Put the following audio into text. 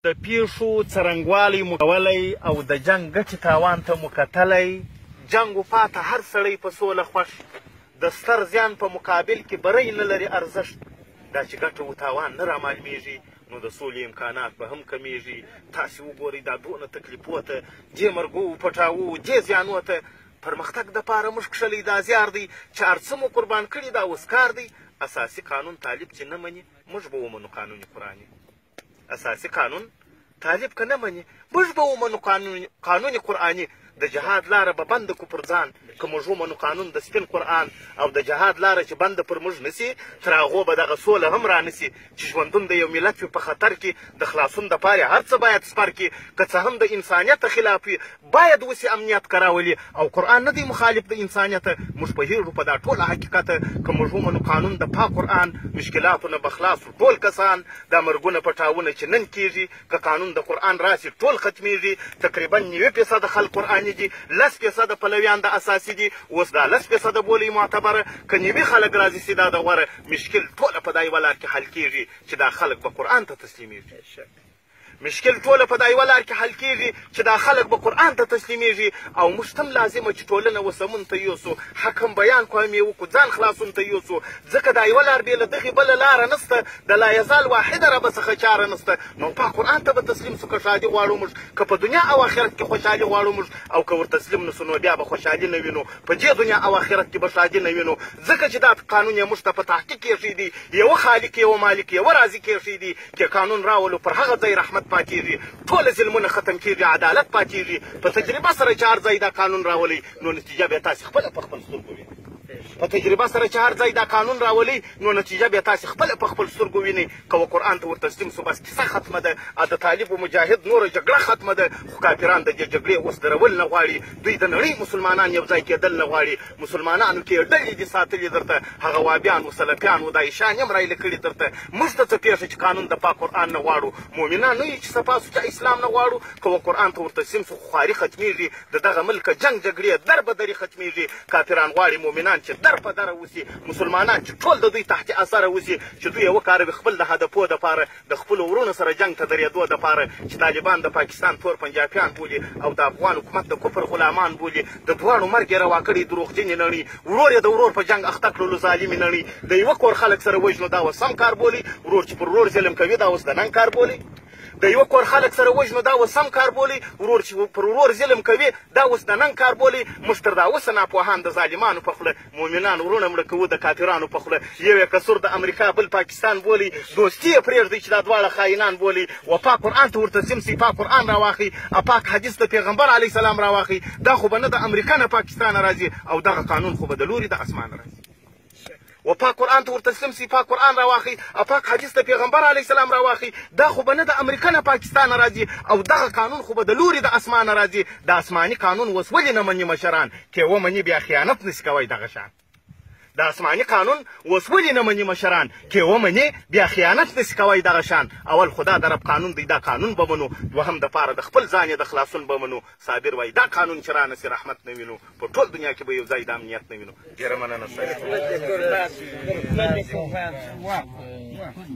د پیښو څرنګوالی مو کولی او د جنګ ګټې تاوان ته مو کتلی. جنګ و پاته هر سړی په سوله خوښ، د ستر زیان په مقابل کې بری نه لري ارزښت. دا چې ګټه و تاوان نه رامعلومېږي نو د سولې امکانات به هم کمیږي. تاسې وګورئ دا دونه تکلیفو ته، دې مرګو پټاوو، دې زیانو ته پرمختګ دپاره موږ کښلی دا زیار دی چې هر څه مو قربان کړي دا اوس کار دی. اساسي قانون طالب چې نه مني موږ به ومنو قانون قرآني. اساسي قانون طالب که نه مني موږ به ومنو قانون قرآني. د جهاد لاره به بنده کړو پر ځان که موږ ومنو قانون د سپین قرآن، او د جهاد لاره چې بنده پر موږ نسي تر هغو به دغه سوله هم رانسي چې ژوندون د یو ملت وي په خطر کې. د خلاصون دپاره هر څه باید سپر کړي، که څه هم د انسانیت خلاف وي باید وسي امنیت کراولي. او قرآن نه دی مخالف د انسانیت. موږ پوهېږو په دا ټوله حقیقت که موږ ومنو قانون د پاک قرآن مشکلاتو نه به خلاص ټول کسان. دا مرګونه پټاونه چې نن کېږي که قانون د قرآن راسي ټول ختمېږي. تقریبا 90% خلک قرآني دي، 10% پلویان د اساسي دي. اوس دا 10% بولي معتبره که 90 خلک راځي چې دا د غوره مشکل ټوله په دا یوه لار کې حل کېږي چې دا خلک به قرآن ته تسلیمېږي. مشکل ټوله په دا یوه لار کې حل کېږي چې دا خلک به قرآن ته تسلیمېږي. او موږ ته هم لازمه چې ټولنه وسمون ته یوسو، حکم بیان کوم یې وکړو، ځان خلاصون ته یوسو. ځکه دا یوه لار بې له دغې بله لاره نسته، د لا یزال واحده را به څخه چاره نسته. نو پاک قرآن ته به تسلیم سو که ښادي غواړو موږ، که په دنیا او آخرت کې خوشحالي غواړو موږ. او که ور تسلیم نسو نو بیا به خوشحالي نه وینو، په دې دنیا او آخرت کې به ښادي نه وینو. ځکه چې دا قانون یې موږ ته په تحقیق کېښی دی. یوه خالق یوه مالک یوه رازق کېښی دی چې قانون راولو پر هغه ځای رحمت پاتېږي، ټول ظلمونه ختم کېږي، عدالت پاتېږي. په تجربه سره چې هر ځای دا قانون راولي نو نتیجه بیا تاسې خپله په خپل سترګو وینئ. په تجربه سره چې هر ځای دا قانون راولي نو نتیجه بیا تاسې خپله په خپل سترګو وینئ. که و قرآن ته ور تسلیم سو بس کیسه ختمه ده. د طالب و مجاهد نوره جګړه ختمه ده. خو کافران د دې جګړې اوس درول نه غواړي. دوی د نړۍ مسلمانان یو ځای کېدل نه غواړي. مسلمانانو کې یې ډلې دي ساتلي درته، هغه وابیان و سلفیان و داعشان یې هم رایله کړي درته. موږ ته څه پېښه چې قانون د پاک قرآن نه غواړو. مؤمنان نه یو چې صفا سوچه اسلام نه غواړو. که و قرآن ته ور تسلیم سو خواري ختمېږي. د دغه ملکه جنګ جګړې در به درې ختمېږي. کافران غواړي مؤمنان چې در په دره وسي، مسلمانان چې ټول د دوی تحت اثره وسي، چې دوی یې وکاروي خپل د هدفو دپاره، د خپلو ورونو سره جنګ ته درېدو دپاره. چې طالبان د پاکستان تور پنجابیان بولي او د افغان حکومت د کفر غلامان بولي. د دواړو مرګ یې روا کړي دروغجنې نړۍ. ورور یې د ورور په جنګ اخته کړلو ظالمې نړۍ. د یوه کور خلک سره وژنو دا اوس سم کار بولي. ورور چې پر ورور ظلم کوي دا اوس د نن کار بولي. د یوه کور خلک سره وژنو دا اوس سم کار بولي. ورور چې پر ورور ظلم کوي دا اوس د نن کار بولي. موږ تر دا اوسه ناپوهان د ظالمانو په خوله، مؤمنان ورونه مړه کوو د کافرانو په خوله. یو یې کسور د امریکا بل پاکستان بولي. دوستي یې پرېږدئ چې دا دواړه خاینان بولي. و پاک قرآن ته ور تسلیم سي، پاک قرآن راواخلئ، پاک حدیث د پیغمبر علیه السلام راواخلئ. دا خو به نه د امریکا نه پاکستان راځي، او دغه قانون خو به د لوري د اسمانه راځي. و پاک قرآن ته ور تسلیم سي، پاک قرآن راواخلئ، پاک حدیث د پیغمبر علیه السلام راواخلئ. دا خو به نه د امریکا نه پاکستان راځي، او دغه قانون خو به د لوري د اسمانه راځي. د اسماني قانون اوس ولې نه مني مشران؟ که ومني بیا خیانت نسي کوی دغه شان. د اسماني قانون اوس ولې نه مني مشران؟ که ومني بیا خیانت نسي کوی دغه شان. اول خدا د رب قانون دی، دا قانون به منو. دوهم دپاره د خپل ځان یې د خلاصون به منو. صابر وایي دا قانون چې رانسي رحمت نه وینو، په ټول دنیا کې به یو ځای د امنیت نه وینو. ډېره مننه.